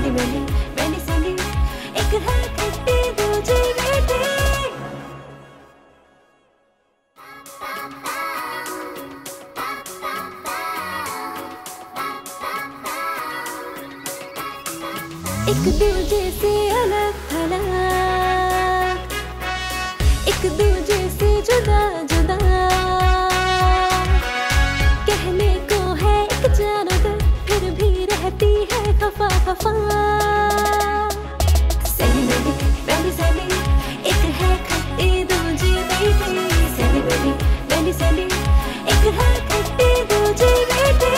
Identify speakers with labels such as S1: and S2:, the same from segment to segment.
S1: Sandy मैंने Sandy, एक है खट्टी दूजी मीठी। एक दूजे से अलग थलग, एक दूजे से जुदा जुदा, कहने को है एक जानब फिर भी रहती है खफा खफा। सैंडी सैंडी, एक है खट्टी दूजी मीठी। सैंडी एक है खट्टी दूजी मीठी।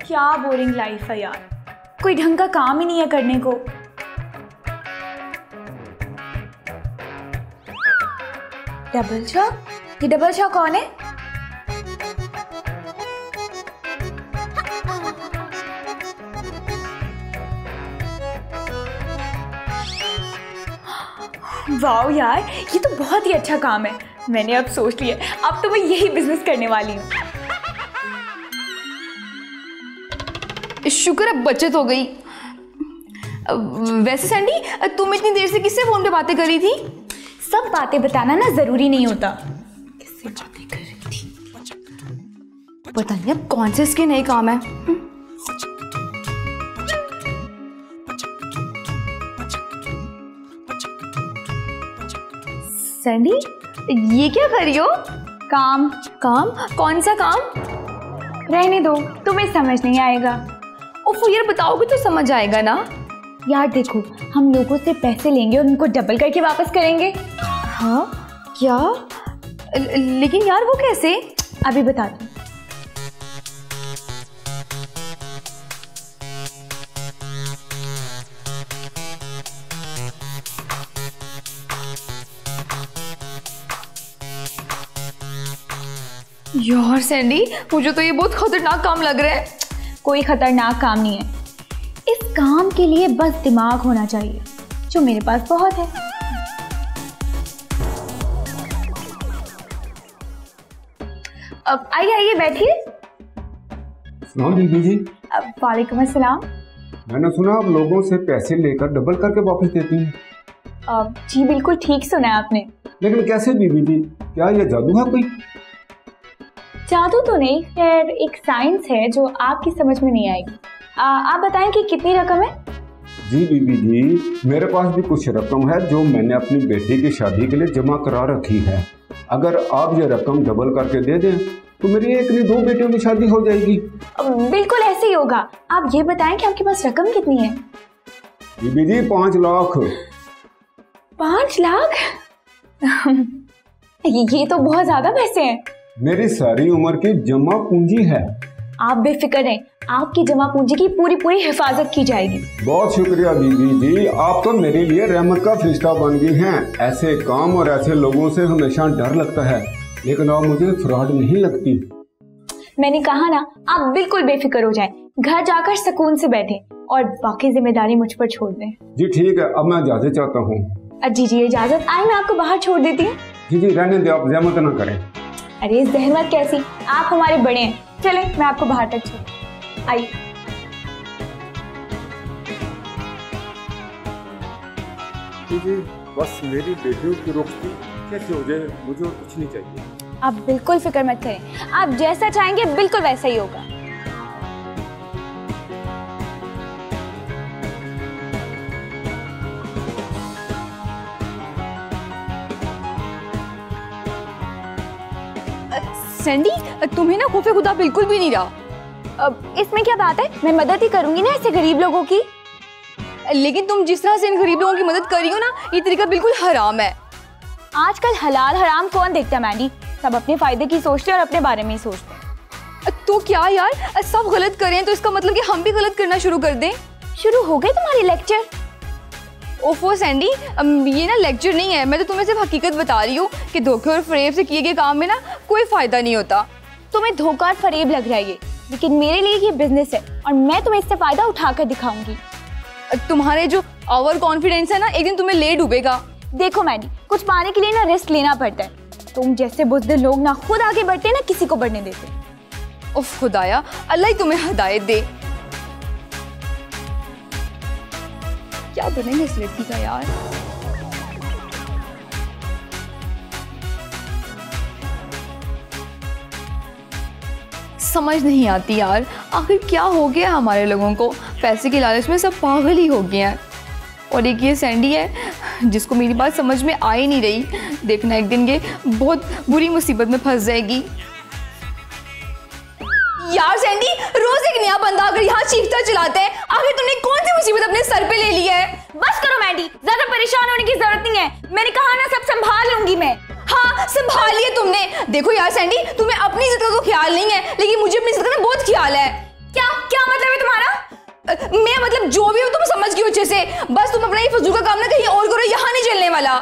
S2: क्या बोरिंग लाइफ है यार, कोई ढंग का काम ही नहीं है करने को। डबल शॉ? ये डबल शॉ कौन है? वाह यार, ये तो बहुत ही अच्छा काम है। मैंने अब सोच लिया, अब तो मैं यही बिजनेस करने वाली हूँ।
S3: शुक्र है बचत हो गई। वैसे सैंडी, तुम इतनी देर से किससे फोन पे बातें कर रही थी?
S2: सब बातें बताना ना जरूरी नहीं होता।
S3: किससे बातें कर रही थी? पता नहीं अब कौन से इसके नए काम है। सैंडी, ये क्या कर रही हो?
S2: काम?
S3: कौन सा काम?
S2: रहने दो, तुम्हें समझ नहीं आएगा।
S3: ओफो यार, बताओगे तो समझ आएगा ना।
S2: यार देखो, हम लोगों से पैसे लेंगे और उनको डबल करके वापस करेंगे।
S3: हाँ क्या? लेकिन यार वो कैसे?
S2: अभी बताती हूँ।
S3: यार सैंडी, मुझे तो ये बहुत खतरनाक काम लग रहा है।
S2: कोई खतरनाक काम नहीं है। इस काम के लिए बस दिमाग होना चाहिए, जो मेरे पास बहुत है। अब आइए बैठिए।
S4: सलाम बीबी जी।
S2: वालेकुम अस्सलाम।
S4: मैंने सुना आप लोगों से पैसे लेकर डबल करके वापस देती हैं।
S2: जी बिल्कुल ठीक सुना है आपने।
S4: लेकिन कैसे बीबी जी, क्या ये जादू है कोई?
S2: जादू तो नहीं, खैर एक साइंस है जो आपकी समझ में नहीं आएगी। आप बताएं कि कितनी रकम है?
S4: जी बीबी जी, मेरे पास भी कुछ रकम है जो मैंने अपनी बेटी की शादी के लिए जमा करा रखी है। अगर आप ये रकम डबल करके दे दें तो मेरी एक नहीं 2 बेटियों की शादी हो जाएगी।
S2: बिल्कुल ऐसे ही होगा। आप ये बताएं कि आपके पास रकम कितनी है?
S4: बीबी जी 5 लाख।
S2: 5 लाख? ये तो बहुत ज्यादा पैसे हैं।
S4: मेरी सारी उम्र की जमा पूंजी है।
S2: आप बेफिक्र रहें, आपकी जमा पूंजी की पूरी हिफाजत की जाएगी।
S4: बहुत शुक्रिया बीबी जी, आप तो मेरे लिए रहमत का फरिश्ता बन गई हैं। ऐसे काम और ऐसे लोगों से हमेशा डर लगता है, लेकिन आप मुझे फ्रॉड नहीं लगती।
S2: मैंने कहा ना, आप बिल्कुल बेफिक्र हो जाएं, घर जाकर सुकून से बैठें और बाकी जिम्मेदारी मुझ पर छोड़ दें।
S4: जी ठीक है, अब मैं इजाजत चाहता हूँ।
S2: जी इजाजत। आए मैं आपको बाहर छोड़ देती हूँ।
S4: जी रहने दे, आप जहमत ना करें।
S2: अरे जहमत कैसी, आप हमारे बड़े हैं। चले मैं आपको बाहर तक छोड़। आइए।
S4: जी बस मेरी बेटियों की रुखती कैसे हो जाए, मुझे और कुछ नहीं चाहिए।
S2: आप बिल्कुल फिक्र मत करें, आप जैसा चाहेंगे बिल्कुल वैसा ही होगा।
S3: सैंडी, तुम्हें ना खौफे खुदा बिल्कुल भी नहीं रहा।
S2: अब इसमें क्या बात है, मैं मदद ही करूंगी ना ऐसे गरीब लोगों की।
S3: लेकिन तुम जिस तरह से इन गरीब लोगों की मदद कर रही हो ना, ये तरीका बिल्कुल हराम है।
S2: आजकल हलाल हराम कौन देखता है मैंडी? सब अपने फायदे की सोचते हैं और अपने बारे में ही सोचते हैं।
S3: तो क्या यार, सब गलत करें तो इसका मतलब कि हम भी गलत करना शुरू कर दें?
S2: शुरू हो गए तुम्हारे लेक्चर?
S3: ओफो सैंडी, ये ना लेक्चर नहीं है, मैं तो तुम्हें सिर्फ हकीकत बता रही हूँ कि धोखे और फरेब से किए गए काम में ना कोई फायदा नहीं होता।
S2: तुम्हें धोखा और फरेब लग रहा है ये, लेकिन मेरे लिए ये बिजनेस है और मैं तुम्हें इससे फायदा उठाकर दिखाऊंगी।
S3: तुम्हारे जो ओवर कॉन्फिडेंस है ना, एक दिन तुम्हें ले डूबेगा।
S2: देखो मैडी, कुछ पाने के लिए ना रिस्क लेना पड़ता है। तुम जैसे बुज़दिल लोग ना खुद आगे बढ़ते ना किसी को बढ़ने देते।
S3: उफ खुदाया, अल्लाह ही तुम्हें हिदायत दे। क्या बनेगा इस लड़की का यार। समझ नहीं आती यार, आखिर क्या हो गया हमारे लोगों को। पैसे के लालच में सब पागल ही हो गए हैं। और एक ये सैंडी है जिसको मेरी बात समझ में आ ही नहीं रही। देखना एक दिन ये बहुत बुरी मुसीबत में फंस जाएगी। यार सैंडी, रोज एक नया बंदा अगर यहाँ चीखता चिल्लाता है, आखिर तुमने कौन सी मुसीबत अपने सर पे ले ली है?
S2: बस करो मैडी, ज्यादा परेशान होने की जरूरत नहीं है। मैंने कहा ना, सब संभाल लूंगी मैं।
S3: हाँ, संभाल लिया तुमने। देखो यार सैंडी, तुम्हें अपनी इज्जत का तो ख्याल नहीं है, लेकिन मुझे अपनी इज्जत का ना बहुत ख्याल है।
S2: क्या क्या मतलब है तुम्हारा?
S3: मैं मतलब जो भी हो तुम समझ गई अच्छे से। बस तुम अपना ये फजूल का काम ना कहीं और करो, यहाँ नहीं चलने वाला।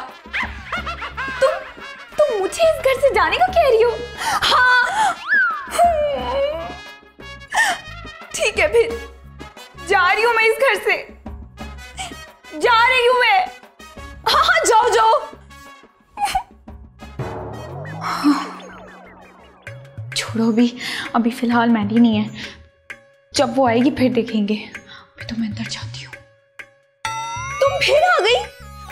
S2: तुम मुझे इस घर से जाने को कह रही हो?
S3: हाँ
S2: ठीक है, फिर जा रही हूँ मैं इस घर से। जा रही हूँ मैं।
S3: हाँ हाँ, जाओ जाओ।
S2: छोड़ो, अभी फिलहाल मैडी नहीं है। जब वो आएगी फिर देखेंगे। अभी तो मैं अंदर जाती हूँ।
S3: तुम फिर आ गई?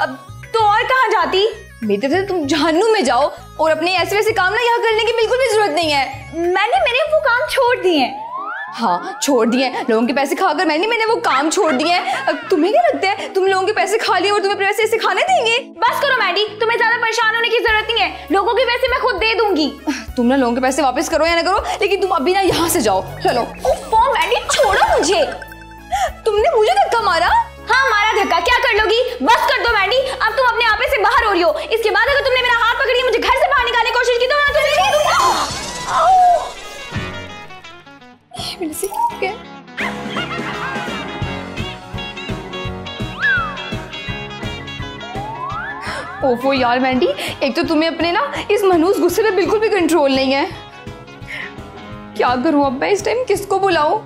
S2: अब तो और कहाँ जाती?
S3: मेरी तरफ से तुम जहन्नुम में जाओ, और अपने ऐसे वैसे काम ना यहाँ करने की बिल्कुल भी जरूरत नहीं है।
S2: मैंने वो काम छोड़ दिए हैं।
S3: हाँ छोड़ दिए हैं, लोगों के पैसे खाकर मैंने वो काम छोड़ दिए हैं। तुम्हें क्या लगता है तुम लोगों के पैसे खा लिए और तुम्हें पैसे ऐसे खाने देंगे?
S2: बस करो मैडी, तुम्हें ज्यादा परेशान होने की जरूरत नहीं है। लोगों के पैसे मैं खुद दे दूंगी।
S3: तुम ना लोगों के पैसे वापस करो या ना करो, लेकिन तुम अभी ना यहाँ से जाओ। चलो।
S2: ओह मैडी, छोड़ो मुझे।
S3: तुमने मुझे धक्का मारा?
S2: हाँ मारा धक्का, क्या कर लोगी? बस कर दो मैडी, अब तुम अपने आपे से बाहर हो रही हो। इसके बाद अगर तुमने मेरा हाथ पकड़ी मुझे घर से बाहर निकालने की कोशिश की तो मैं तुम्हें नहीं दूंगा।
S3: मेरे से क्या? ओफो यार मैंडी, एक तो तुम्हें अपने ना इस मनहूस गुस्से पे बिल्कुल भी कंट्रोल नहीं है। क्या करूं अब मैं इस टाइम, किसको बुलाऊं?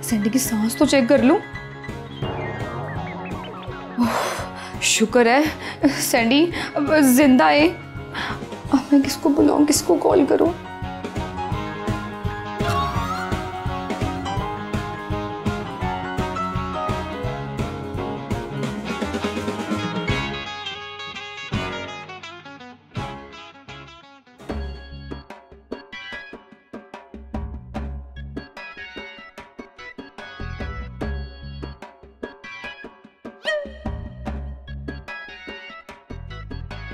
S3: सैंडी की सांस तो चेक कर लूं। शुक्र है सैंडी जिंदा है। अब मैं किसको बुलाऊं, किसको कॉल करूं?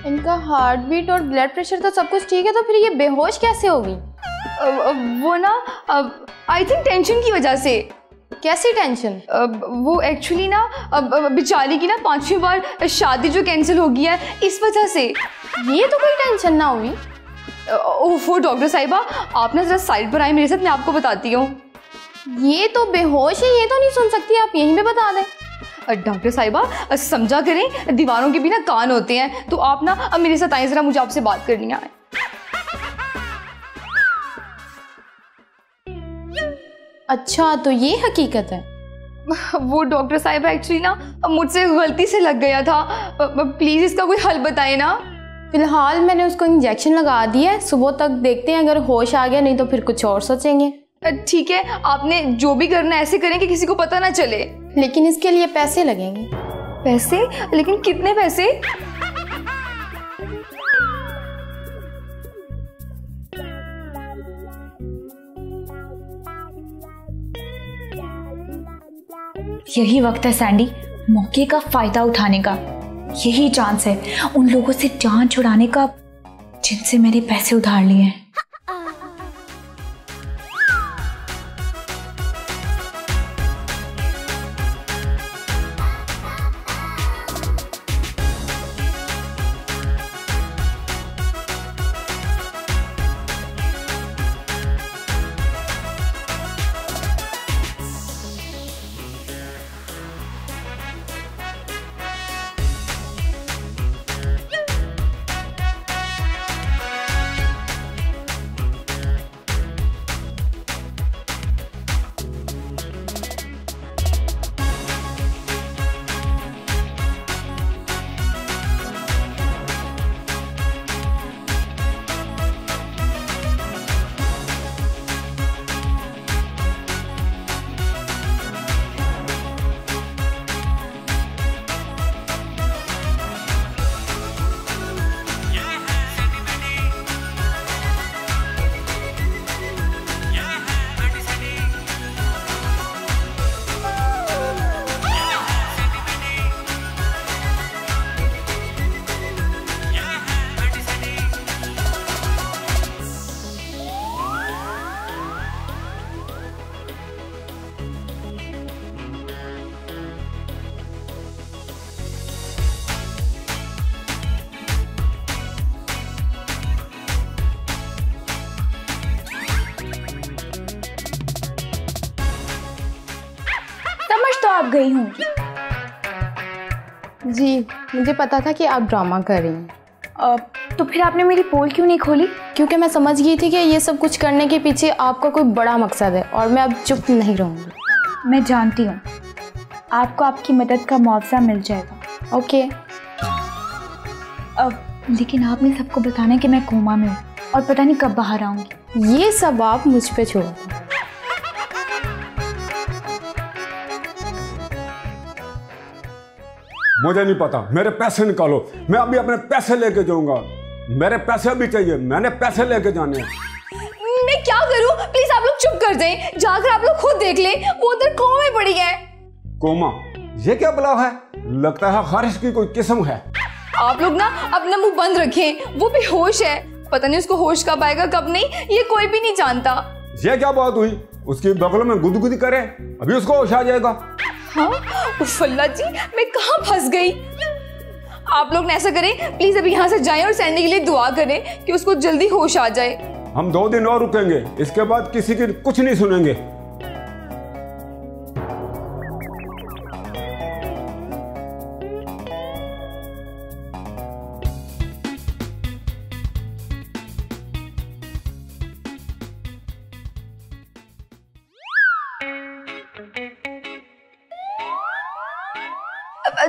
S5: इनका हार्ट बीट और ब्लड प्रेशर तो सब कुछ ठीक है, तो फिर ये बेहोश कैसे होगी?
S3: वो ना आई थिंक टेंशन की वजह से।
S5: कैसी टेंशन?
S3: वो एक्चुअली ना बेचारी की ना 5वीं बार शादी जो कैंसिल हो गई है, इस वजह से।
S5: ये तो कोई टेंशन ना हुई।
S3: ओफो डॉक्टर साहिबा, आप ना जरा साइड पर आए मेरे साथ, मैं आपको बताती हूँ।
S5: ये तो बेहोश है, ये तो नहीं सुन सकती, आप यहीं पे बता दें।
S3: डॉक्टर साहिबा समझा करें, दीवारों के भी ना कान होते हैं, तो आप ना अब मेरे साथ आए, जरा मुझे आपसे बात करनी है।
S5: अच्छा, तो ये हकीकत है?
S3: वो डॉक्टर साहिबा एक्चुअली ना मुझसे गलती से लग गया था। प्लीज इसका कोई हल बताए ना।
S5: फिलहाल मैंने उसको इंजेक्शन लगा दिया है, सुबह तक देखते हैं, अगर होश आ गया, नहीं तो फिर कुछ और सोचेंगे।
S3: ठीक है, आपने जो भी करना है ऐसे करें कि किसी को पता ना चले।
S5: लेकिन इसके लिए पैसे लगेंगे।
S3: पैसे? लेकिन कितने पैसे?
S2: यही वक्त है सैंडी, मौके का फायदा उठाने का। यही चांस है उन लोगों से जान छुड़ाने का जिनसे मैंने पैसे उधार लिए हैं। आप गई होंगी।
S5: जी, मुझे पता था कि आप ड्रामा कर रही हैं।
S2: तो फिर आपने मेरी पोल क्यों नहीं खोली?
S5: क्योंकि मैं समझ गई थी कि ये सब कुछ करने के पीछे आपका कोई बड़ा मकसद है और मैं अब चुप नहीं रहूँगी।
S2: मैं जानती हूँ, आपको आपकी मदद का मुआवजा मिल जाएगा।
S5: ओके।
S2: लेकिन आपने सबको बताना है कि मैं कोमा में हूँ और पता नहीं कब बाहर आऊँगी।
S5: ये सब आप मुझ पे छोड़ दो।
S4: मुझे नहीं पता, मेरे पैसे निकालो, मैं अभी अपने पैसे लेके जाऊंगा। मेरे पैसे अभी चाहिए, मैंने पैसे लेके जाने हैं।
S3: मैं क्या करूं? प्लीज आप लोग चुप कर दें, जाकर आप लोग खुद देख लें, वो उधर कोमा में पड़ी है।
S4: कोमा? ये क्या बला है? लगता है खारिश की कोई किस्म है।
S3: आप लोग ना अपना मुंह बंद रखें, वो बेहोश है, पता नहीं उसको होश कब आएगा कब नहीं, ये कोई भी नहीं जानता।
S4: ये क्या बात हुई? उसकी बगल में गुदगुदी करे, अभी उसको होश आ जाएगा।
S3: हाँ, उफ़ल्ला जी, मैं कहाँ फंस गई। आप लोग ना ऐसा करें, प्लीज अभी यहाँ से जाएं और सैंडी के लिए दुआ करें कि उसको जल्दी होश आ जाए।
S4: हम 2 दिन और रुकेंगे, इसके बाद किसी की कुछ नहीं सुनेंगे।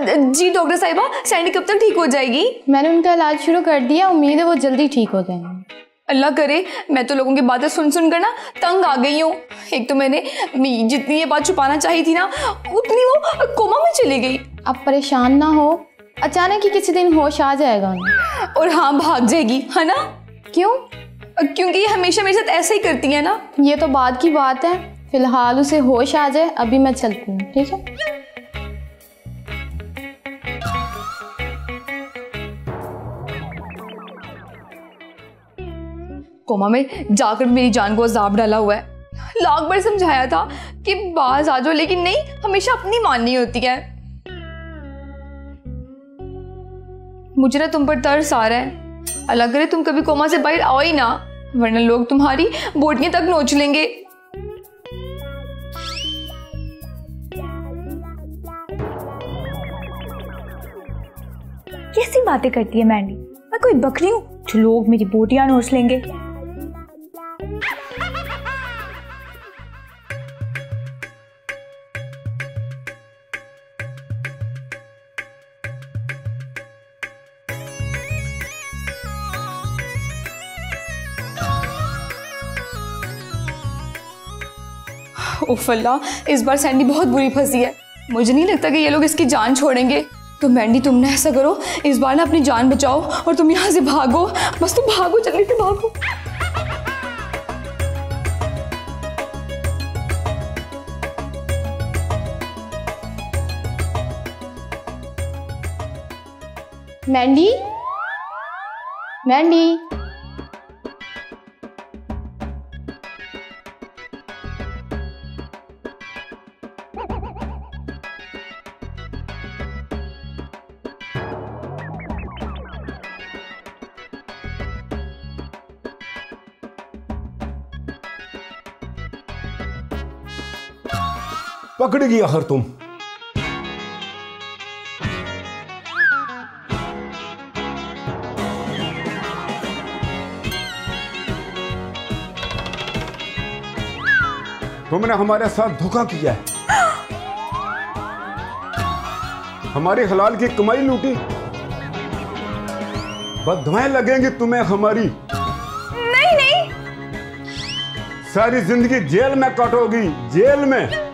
S3: जी डॉक्टर साहिबा, सैंडी कब तक ठीक हो जाएगी?
S5: मैंने उनका इलाज शुरू कर दिया, उम्मीद है वो जल्दी ठीक हो जाएंगे।
S3: अल्लाह करे, मैं तो लोगों की बातें सुन सुन कर ना तंग आ गई हूँ। एक तो मैंने जितनी ये बात छुपाना चाहिए थी ना, उतनी वो कोमा में चली गई।
S5: आप परेशान ना हो, अचानक ही किसी दिन होश आ जाएगा उन्हें।
S3: और हाँ, भाग जाएगी, है ना?
S5: क्यों?
S3: क्योंकि ये हमेशा मेरे साथ ऐसे ही करती है ना।
S5: ये तो बाद की बात है, फिलहाल उसे होश आ जाए, अभी मैं चलती हूँ, ठीक है?
S3: कोमा में जाकर मेरी जान को अजाब डाला हुआ है। लाख बार समझाया था कि बाज आ जाओ, लेकिन नहीं, हमेशा अपनी माननी होती है। मुझे ना तुम पर तरस आ रहा है। अल्लाह करे तुम कभी कोमा से बाहर आओ ही ना, वरना लोग तुम्हारी बोटियां तक नोच लेंगे।
S2: कैसी बातें करती है मैंडी? मैं कोई बकरी हूँ जो लोग मेरी बोटियां नोच लेंगे?
S3: उफ़ल्ला, इस बार सैंडी बहुत बुरी फंसी है। मुझे नहीं लगता कि ये लोग इसकी जान छोड़ेंगे। तो मैंडी, तुमने ऐसा करो, इस बार ना अपनी जान बचाओ और तुम यहाँ से भागो। बस तुम भागो, जल्दी से भागो।
S5: मैंडी, मैंडी,
S4: पकड़ गई आखिर तुम। तुमने हमारे साथ धोखा किया है, हमारी हलाल की कमाई लूटी। बददुआएं लगेंगी तुम्हें हमारी।
S3: नहीं नहीं,
S4: सारी जिंदगी जेल में काटोगी, जेल में।